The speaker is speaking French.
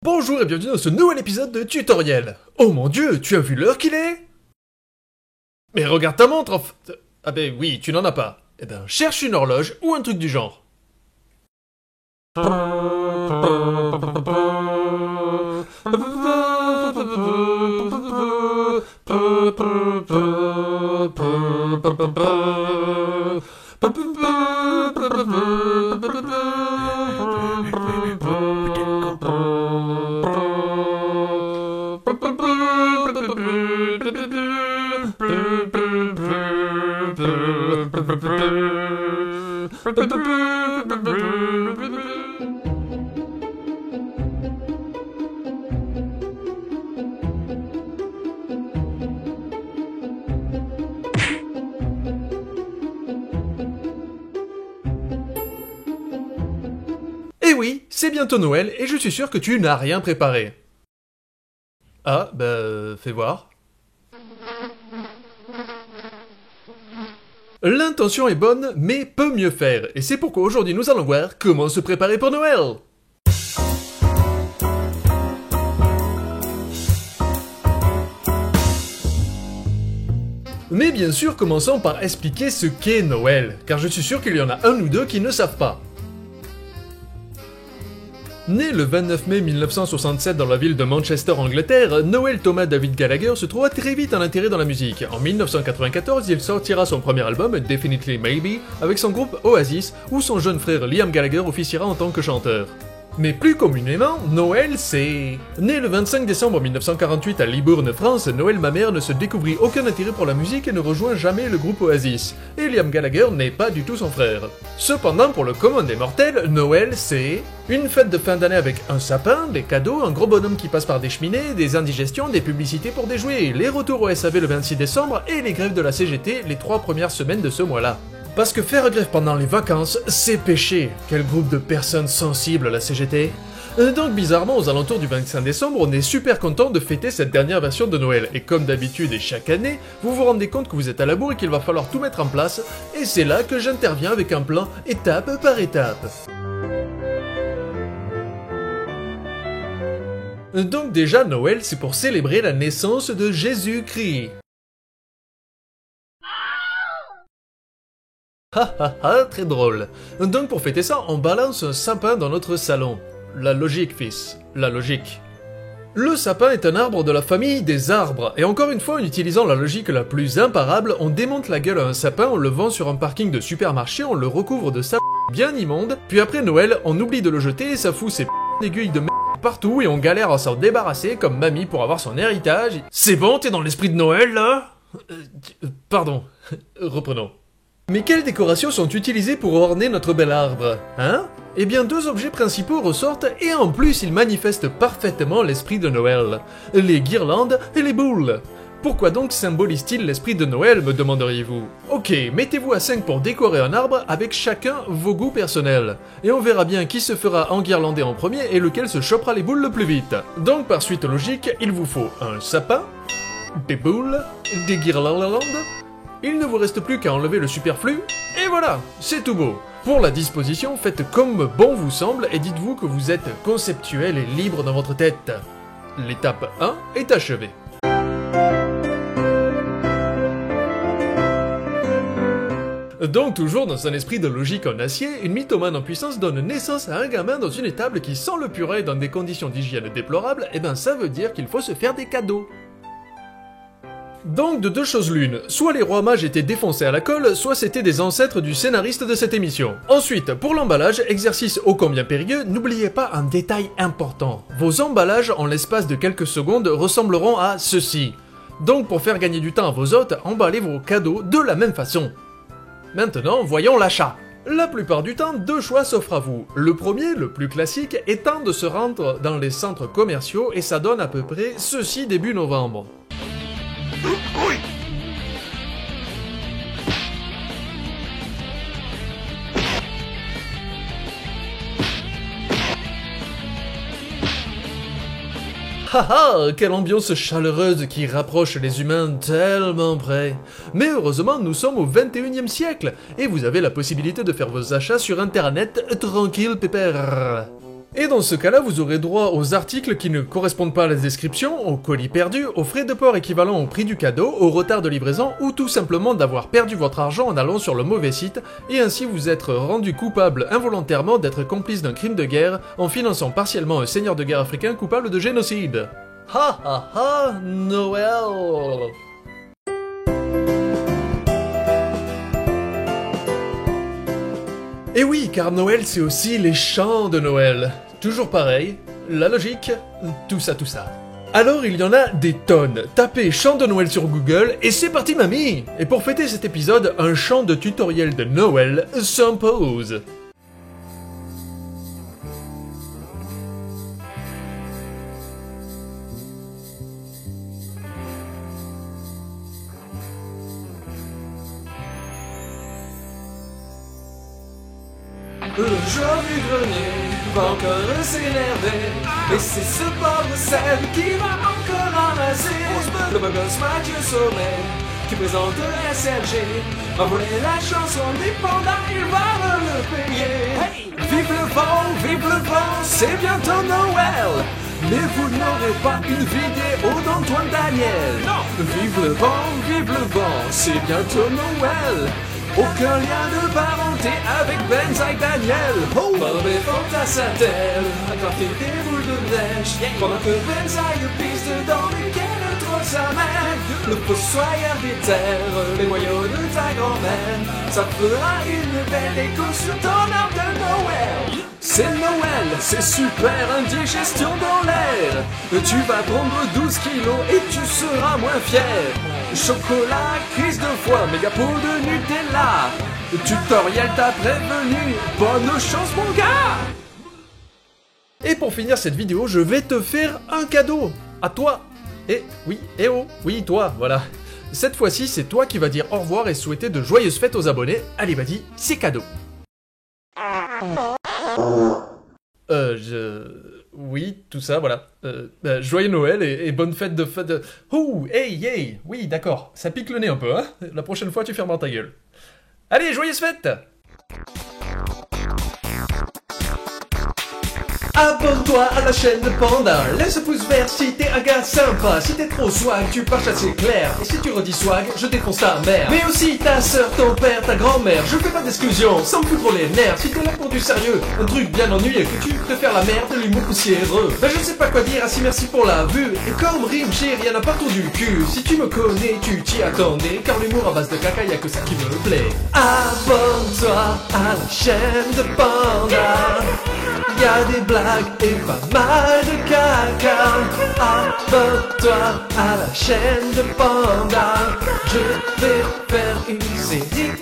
Bonjour et bienvenue dans ce nouvel épisode de tutoriel. Oh mon dieu, tu as vu l'heure qu'il est? Mais regarde ta montre Ah ben oui, tu n'en as pas. Eh ben, cherche une horloge ou un truc du genre. Eh oui, c'est bientôt Noël et je suis sûr que tu n'as rien préparé. Ah, bah, fais voir. L'intention est bonne, mais peut mieux faire, et c'est pourquoi aujourd'hui nous allons voir comment se préparer pour Noël. Mais bien sûr, commençons par expliquer ce qu'est Noël, car je suis sûr qu'il y en a un ou deux qui ne savent pas. Né le 29 mai 1967 dans la ville de Manchester, Angleterre, Noel Thomas David Gallagher se trouva très vite un intérêt dans la musique. En 1994, il sortira son premier album, Definitely Maybe, avec son groupe Oasis, où son jeune frère Liam Gallagher officiera en tant que chanteur. Mais plus communément, Noël c'est... Né le 25 décembre 1948 à Libourne, France, Noël Mamère ne se découvrit aucun intérêt pour la musique et ne rejoint jamais le groupe Oasis. Et Liam Gallagher n'est pas du tout son frère. Cependant, pour le commun des mortels, Noël c'est... une fête de fin d'année avec un sapin, des cadeaux, un gros bonhomme qui passe par des cheminées, des indigestions, des publicités pour des jouets, les retours au SAV le 26 décembre et les grèves de la CGT les 3 premières semaines de ce mois-là. Parce que faire grève pendant les vacances, c'est péché. Quel groupe de personnes sensibles la CGT. Donc bizarrement, aux alentours du 25 décembre, on est super content de fêter cette dernière version de Noël. Et comme d'habitude et chaque année, vous vous rendez compte que vous êtes à la bourre et qu'il va falloir tout mettre en place. Et c'est là que j'interviens avec un plan étape par étape. Donc déjà, Noël, c'est pour célébrer la naissance de Jésus-Christ. Ha ha ha, très drôle. Donc pour fêter ça, on balance un sapin dans notre salon. La logique, fils, la logique. Le sapin est un arbre de la famille des arbres, et encore une fois, en utilisant la logique la plus imparable, on démonte la gueule à un sapin, on le vend sur un parking de supermarché, on le recouvre de sable bien immonde, puis après Noël, on oublie de le jeter et ça fout ses aiguilles de merde partout et on galère à s'en débarrasser comme mamie pour avoir son héritage. C'est bon, t'es dans l'esprit de Noël, là? Pardon, reprenons. Mais quelles décorations sont utilisées pour orner notre bel arbre, hein? Eh bien, deux objets principaux ressortent et en plus ils manifestent parfaitement l'esprit de Noël. Les guirlandes et les boules. Pourquoi donc symbolise-t-il l'esprit de Noël, me demanderiez-vous? Ok, mettez-vous à 5 pour décorer un arbre avec chacun vos goûts personnels. Et on verra bien qui se fera enguirlander en premier et lequel se chopera les boules le plus vite. Donc par suite logique, il vous faut un sapin, des boules, des guirlandes. Il ne vous reste plus qu'à enlever le superflu, et voilà, c'est tout beau. Pour la disposition, faites comme bon vous semble et dites-vous que vous êtes conceptuel et libre dans votre tête. L'étape 1 est achevée. Donc toujours dans un esprit de logique en acier, une mythomane en puissance donne naissance à un gamin dans une étable qui sent le purée dans des conditions d'hygiène déplorables, et ben ça veut dire qu'il faut se faire des cadeaux. Donc de deux choses l'une, soit les rois mages étaient défoncés à la colle, soit c'était des ancêtres du scénariste de cette émission. Ensuite, pour l'emballage, exercice ô combien périlleux, n'oubliez pas un détail important. Vos emballages en l'espace de quelques secondes ressembleront à ceci. Donc pour faire gagner du temps à vos hôtes, emballez vos cadeaux de la même façon. Maintenant, voyons l'achat. La plupart du temps, deux choix s'offrent à vous. Le premier, le plus classique, étant de se rendre dans les centres commerciaux et ça donne à peu près ceci début novembre. Oui. Haha, quelle ambiance chaleureuse qui rapproche les humains tellement près. Mais heureusement, nous sommes au 21e siècle, et vous avez la possibilité de faire vos achats sur internet tranquille pépère. Et dans ce cas-là, vous aurez droit aux articles qui ne correspondent pas à la description, aux colis perdus, aux frais de port équivalents au prix du cadeau, au retard de livraison ou tout simplement d'avoir perdu votre argent en allant sur le mauvais site et ainsi vous être rendu coupable involontairement d'être complice d'un crime de guerre en finançant partiellement un seigneur de guerre africain coupable de génocide. Ha ha ha, Noël! Et oui, car Noël c'est aussi les chants de Noël. Toujours pareil, la logique, tout ça. Alors il y en a des tonnes. Tapez chant de Noël sur Google et c'est parti mamie! Et pour fêter cet épisode, un chant de tutoriel de Noël s'impose. Le jour du grenier va encore s'énerver. Et c'est ce pauvre sel qui va encore ramasser le beau gosse Mathieu Sommet qui présente SLG. A volé la chanson des pandas, il va le payer. Hey! Vive le vent, c'est bientôt Noël. Mais vous n'aurez pas une vidéo d'Antoine Daniel. Non! Vive le vent, c'est bientôt Noël. Aucun lien de parenté avec Benzaï Daniel. Oh! Bob est fort à sa telle, à gratter des boules de neige, pendant que Benzaï pisse dans lesquelles trône sa mère. Le fossoyeur des terres, les moyaux de ta grand-mère, ça fera une belle écho sur ton arbre de Noël. C'est Noël, c'est super, indigestion dans l'air. Tu vas prendre 12 kilos et tu seras moins fier. Chocolat, crise de foie, méga pot de Nutella. Tutoriel t'a prévenu, bonne chance mon gars. Et pour finir cette vidéo, je vais te faire un cadeau. À toi. Et oui, eh oh, oui toi, voilà. Cette fois-ci, c'est toi qui vas dire au revoir et souhaiter de joyeuses fêtes aux abonnés. Allez vas-y, c'est cadeau. Oui, tout ça, voilà. Joyeux Noël et bonne fête de... Ouh, hey, oui, d'accord. Ça pique le nez un peu, hein. La prochaine fois, tu fermes ta gueule. Allez, joyeuses fêtes! Abonne-toi à la chaîne de Panda, laisse un pouce vert si t'es un gars sympa. Si t'es trop swag, tu pars chasser clair. Et si tu redis swag, je défonce ta mère. Mais aussi ta sœur, ton père, ta grand-mère. Je fais pas d'exclusion, sans me foutre les nerfs. Si t'es là pour du sérieux, un truc bien ennuyeux, que tu préfères la merde, l'humour poussiéreux. Ben je sais pas quoi dire, ainsi merci pour la vue. Et comme rime, j'ai rien à partout du cul. Si tu me connais, tu t'y attendais, car l'humour à base de caca, y'a que ça qui me plaît. Abonne-toi à la chaîne de Panda. Y'a des blagues et pas mal de caca. Abonne-toi à la chaîne de Panda. Je vais faire une série